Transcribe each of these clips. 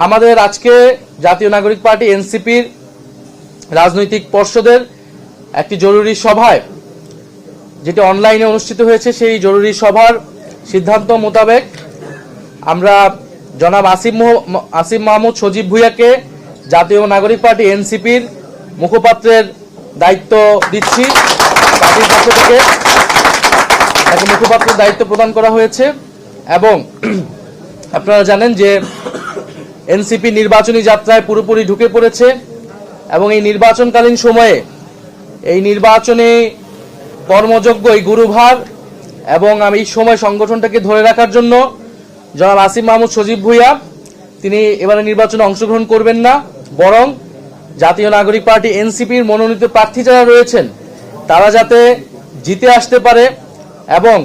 আমাদের আজকে জাতীয় নাগরিক পার্টি এনসিপির রাজনৈতিক পর্ষদের একটি জরুরি সভায়, যেটি অনলাইনে অনুষ্ঠিত হয়েছে, সেই জরুরি সভার সিদ্ধান্ত মোতাবেক আমরা জনাব আসিম মাহমুদ সজীব ভুঁইয়াকে জাতীয় নাগরিক পার্টি এনসিপির মুখপাত্রের দায়িত্ব দিচ্ছি। পার্টির পক্ষ থেকে তাকে মুখপাত্রের দায়িত্ব প্রদান করা হয়েছে। এবং আপনারা জানেন যে এনসিপি নির্বাচনী যাত্রায় পুরোপুরি ঢুকে পড়েছে এবং এই নির্বাচনকালীন সময়ে এই নির্বাচনে কর্মযোগ্য এই গুরুভার এবং আমি এই সময় সংগঠনটাকে ধরে রাখার জন্য জনাব আসিম মাহমুদ সজীব ভুঁইয়া তিনি এবারে নির্বাচনে অংশগ্রহণ করবেন না, বরং জাতীয় নাগরিক পার্টি এনসিপির মনোনীত প্রার্থী যারা রয়েছেন তারা যাতে জিতে আসতে পারে এবং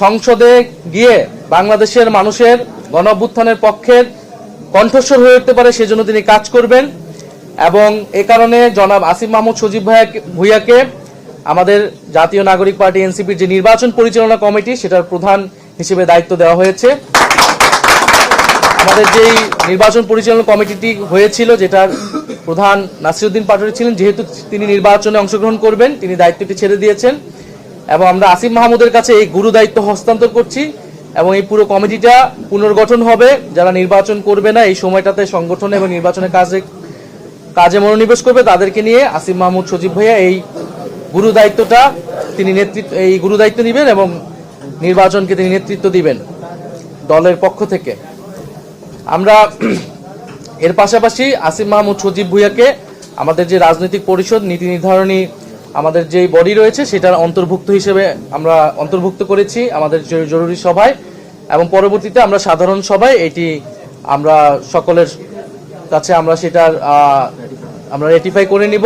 সংসদে গিয়ে বাংলাদেশের মানুষের গণ অভ্যুত্থানের পক্ষের কণ্ঠস্বর হয়ে উঠতে পারে, সেজন্য তিনি কাজ করবেন। এবং এ কারণে জনাব আসিম মাহমুদ সজীব ভুঁইয়াকে আমাদের জাতীয় নাগরিক পার্টি এনসিপির যে নির্বাচন পরিচালনা কমিটি সেটার প্রধান হিসেবে দায়িত্ব দেওয়া হয়েছে। আমাদের যেই নির্বাচন পরিচালনা কমিটিটি হয়েছিল, যেটার প্রধান নাসিরউদ্দিন পাটোয়ারী ছিলেন, যেহেতু তিনি নির্বাচনে অংশগ্রহণ করবেন, তিনি দায়িত্বটি ছেড়ে দিয়েছেন এবং আমরা আসিম মাহমুদের কাছে এই গুরু দায়িত্ব হস্তান্তর করছি এবং এই পুরো কমিটিটা পুনর্গঠন হবে। যারা নির্বাচন করবে না এই সময়টাতে সংগঠনে এবং নির্বাচনের কাজে মনোনিবেশ করবে তাদেরকে নিয়ে আসিম মাহমুদ সজীব ভুঁইয়া এই গুরু দায়িত্ব নেবেন এবং নির্বাচনকে তিনি নেতৃত্ব দিবেন দলের পক্ষ থেকে। আমরা এর পাশাপাশি আসিম মাহমুদ সজীব ভুঁইয়াকে আমাদের যে রাজনৈতিক পরিষদ নীতি নির্ধারণী আমাদের যে বডি রয়েছে সেটার অন্তর্ভুক্ত হিসেবে আমরা অন্তর্ভুক্ত করেছি আমাদের জরুরি সভায়, এবং পরবর্তীতে আমরা সাধারণ সভায় এটি আমরা সকলের কাছে আমরা সেটার আমরা রেটিফাই করে নিব।